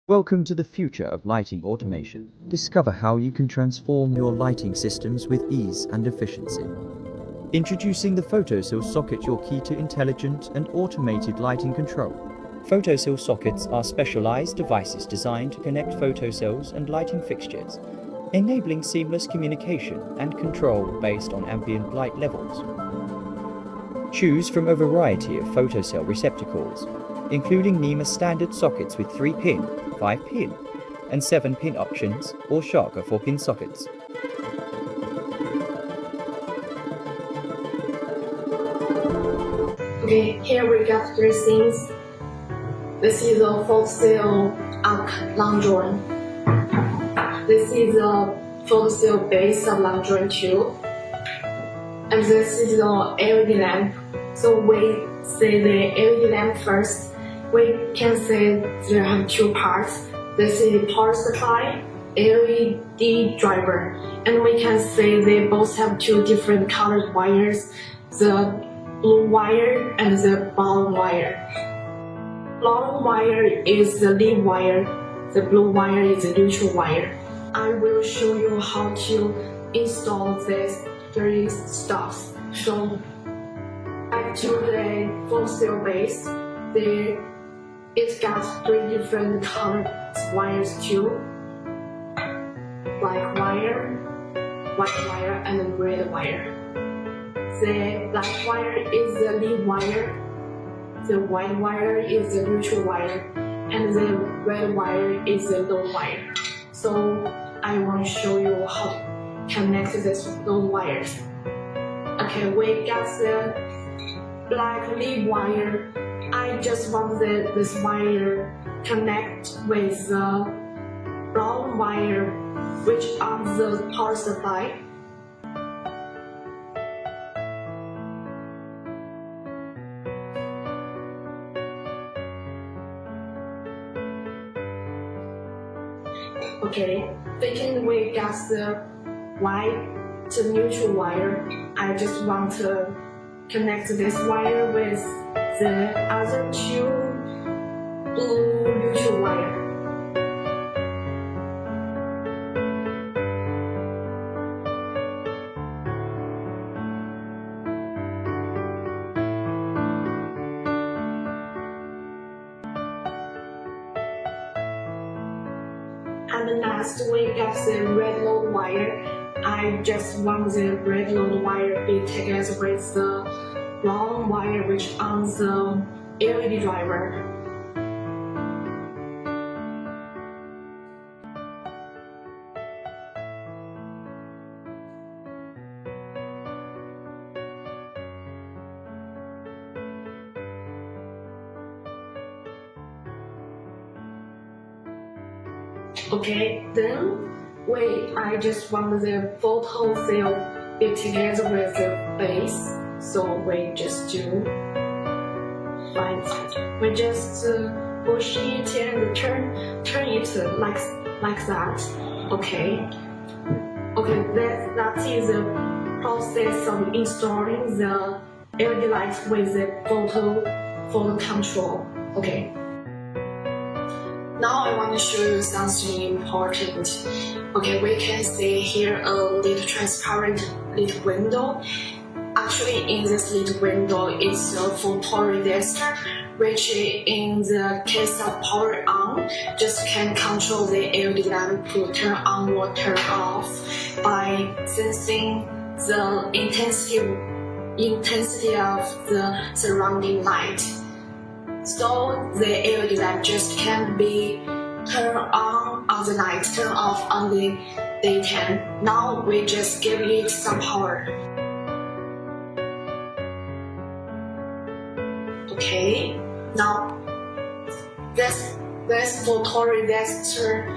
Welcome to the future of lighting automation. Discover how you can transform your lighting systems with ease and efficiency. Introducing the Photocell socket, your key to intelligent and automated lighting control. Photocell sockets are specialized devices designed to connect photocells and lighting fixtures, enabling seamless communication and control based on ambient light levels. Choose from a variety of photocell receptacles, including NEMA standard sockets with 3-pin, 5-pin, and 7-pin options, or Zhaga 4-pin sockets. Okay, here we got 3 things. This is a Photocell LongJoin. This is a Photocell base of LongJoin 2. And this is the LED lamp. So we see the LED lamp first. We can see there have 2 parts. This is power supply, LED driver, and we can see they both have 2 different colored wires, the blue wire and the brown wire. Brown wire is the lead wire, the blue wire is the neutral wire. I will show you how to install these 3 stuffs. So back to the Photocell base, it got 3 different colored wires too, black wire, white wire, and red wire. The black wire is the lead wire, the white wire is the neutral wire, and the red wire is the load wire. So I want to show you how to connect these load wires. Okay, we got the black lead wire. I just want this wire connect with the brown wire, which on the power supply. Okay, thinking we got the white to neutral wire, I just want to connect this wire with the other 2 blue neutral wire. And last we got the red load wire. I just want the red load wire be together with the brown wire which on the LED driver. Okay, then I just want the Photocell be together with the base. So we just do find it. We just push it and turn it like that. Okay. Okay, that is the process of installing the LED light with the photo control. Okay. Now I want to show you something important. Okay, we can see here a little transparent little window. Actually, in this little window, it's a photoresistor, which in the case of power on, just can control the LED lamp to turn on or turn off by sensing the intensity of the surrounding light. So the LED lamp just can be turned on the night, turn off on the daytime. Now we just give it some power. Okay, now this photoresistor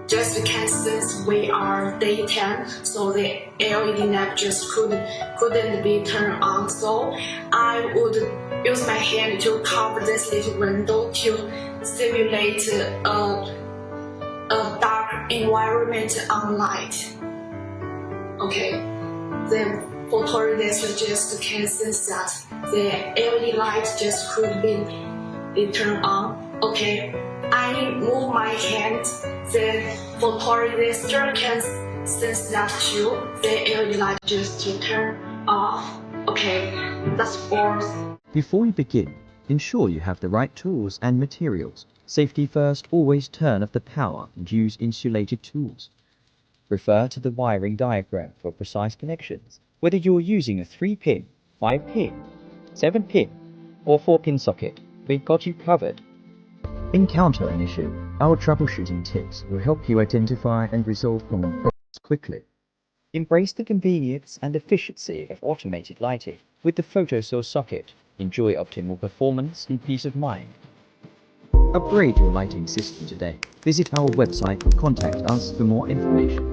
just can sense we are daytime, so the LED lamp just couldn't be turned on. So I would use my hand to cover this little window to simulate a dark environment on light. Okay, the photoresistor just can sense that the LED light just could be turned on. Okay, I move my hand, the photoresistor can sense that too. The LED light just to turn off. Okay, that's fourth. Before you begin, ensure you have the right tools and materials. Safety first, always turn off the power and use insulated tools. Refer to the wiring diagram for precise connections. Whether you're using a 3-pin, 5-pin, 7-pin, or 4-pin socket, we've got you covered. Encounter an issue, our troubleshooting tips will help you identify and resolve common problems quickly. Embrace the convenience and efficiency of automated lighting. With the Photocell socket, enjoy optimal performance and peace of mind. Upgrade your lighting system today. Visit our website or contact us for more information.